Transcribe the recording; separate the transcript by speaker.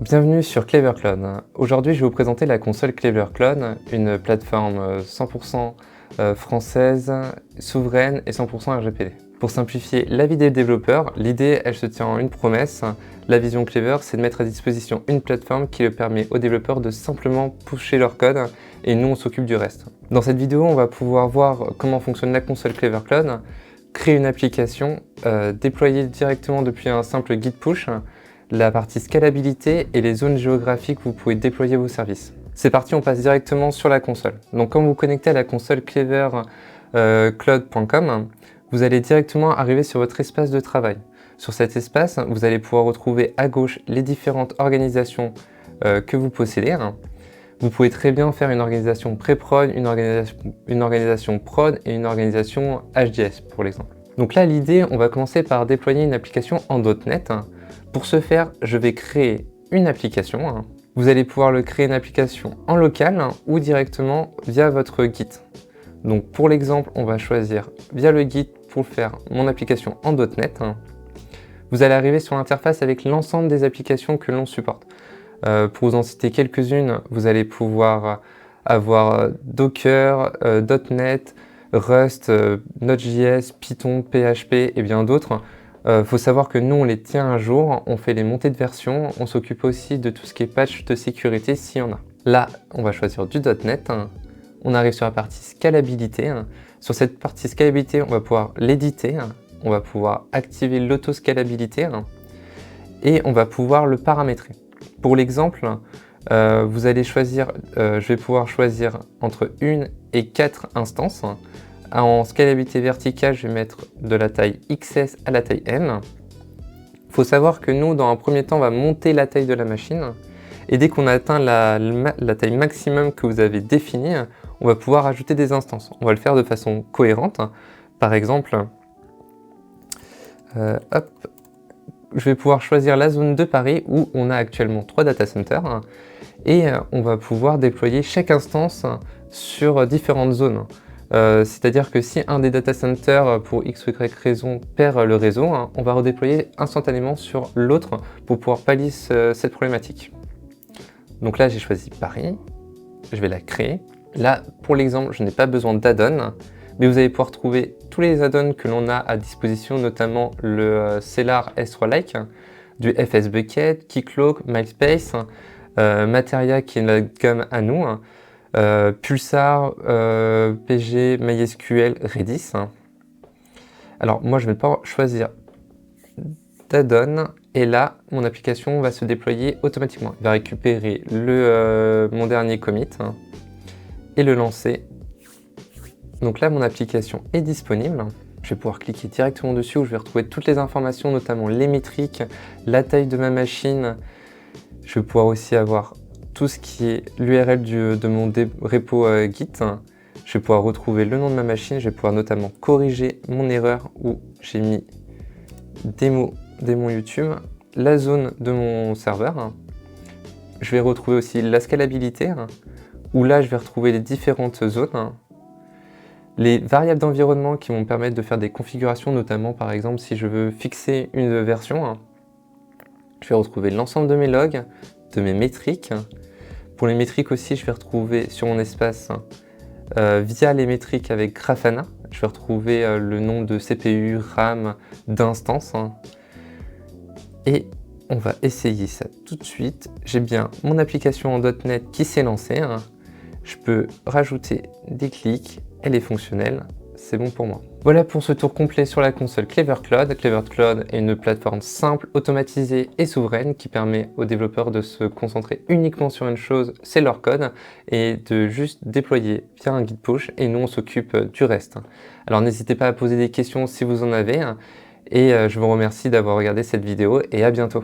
Speaker 1: Bienvenue sur Clever Cloud. Aujourd'hui, je vais vous présenter la console Clever Cloud, une plateforme 100% française, souveraine et 100% RGPD. Pour simplifier la vie des développeurs, l'idée, elle se tient en une promesse. La vision Clever, c'est de mettre à disposition une plateforme qui le permet aux développeurs de simplement pusher leur code et nous, on s'occupe du reste. Dans cette vidéo, on va pouvoir voir comment fonctionne la console Clever Cloud, créer une application, déployer directement depuis un simple git push, la partie scalabilité et les zones géographiques où vous pouvez déployer vos services. C'est parti, on passe directement sur la console. Donc quand vous vous connectez à la console clevercloud.com, vous allez directement arriver sur votre espace de travail. Sur cet espace, vous allez pouvoir retrouver à gauche les différentes organisations que vous possédez. Vous pouvez très bien faire une organisation pré-prod, une organisation prod et une organisation HDS pour l'exemple. Donc là, l'idée, on va commencer par déployer une application en .NET. Pour ce faire, je vais créer une application. Vous allez pouvoir créer une application en local ou directement via votre Git. Donc pour l'exemple, on va choisir via le Git pour faire mon application en .NET. Vous allez arriver sur l'interface avec l'ensemble des applications que l'on supporte. Pour vous en citer quelques-unes, vous allez pouvoir avoir Docker, .NET, Rust, Node.js, Python, PHP et bien d'autres. Faut savoir que nous, on les tient à jour, on fait les montées de version, on s'occupe aussi de tout ce qui est patch de sécurité s'il y en a. Là, on va choisir du .NET, on arrive sur la partie scalabilité. Sur cette partie scalabilité, on va pouvoir l'éditer, on va pouvoir activer l'autoscalabilité et on va pouvoir le paramétrer. Pour l'exemple, vous allez choisir, je vais pouvoir choisir entre 1 et 4 instances. En scalabilité verticale, je vais mettre de la taille XS à la taille M. Il faut savoir que nous, dans un premier temps, on va monter la taille de la machine. Et dès qu'on a atteint la taille maximum que vous avez définie, on va pouvoir ajouter des instances. On va le faire de façon cohérente. Par exemple, je vais pouvoir choisir la zone de Paris où on a actuellement 3 data centers. Et on va pouvoir déployer chaque instance sur différentes zones. C'est-à-dire que si un des data centers, pour x ou y raison, perd le réseau, on va redéployer instantanément sur l'autre pour pouvoir pallier cette problématique. Donc là, j'ai choisi Paris, je vais la créer. Là, pour l'exemple, je n'ai pas besoin d'add-on, mais vous allez pouvoir trouver tous les add-ons que l'on a à disposition, notamment le Cellar S3-like, du FSBucket, Keycloak, MySpace, Materia qui est notre gamme à nous, Pulsar, PG, MySQL, Redis. Alors moi je ne vais pas choisir d'add-on et là mon application va se déployer automatiquement. Il va récupérer mon dernier commit et le lancer. Donc là mon application est disponible. Je vais pouvoir cliquer directement dessus où je vais retrouver toutes les informations, notamment les métriques, la taille de ma machine. Je vais pouvoir aussi avoir tout ce qui est l'URL de mon repo Git. Je vais pouvoir retrouver le nom de ma machine, je vais pouvoir notamment corriger mon erreur où j'ai mis démo YouTube, la zone de mon serveur. Je vais retrouver aussi la scalabilité, où là je vais retrouver les différentes zones. Les variables d'environnement qui vont me permettre de faire des configurations, notamment par exemple si je veux fixer une version. Je vais retrouver l'ensemble de mes logs, de mes métriques. Pour les métriques aussi, je vais retrouver sur mon espace, via les métriques avec Grafana, je vais retrouver le nom de CPU, RAM, d'instance. Et on va essayer ça tout de suite. J'ai bien mon application en .NET qui s'est lancée. Je peux rajouter des clics, elle est fonctionnelle. C'est bon pour moi. Voilà pour ce tour complet sur la console Clever Cloud. Clever Cloud est une plateforme simple, automatisée et souveraine qui permet aux développeurs de se concentrer uniquement sur une chose, c'est leur code, et de juste déployer via un git push et nous on s'occupe du reste. Alors n'hésitez pas à poser des questions si vous en avez et je vous remercie d'avoir regardé cette vidéo et à bientôt.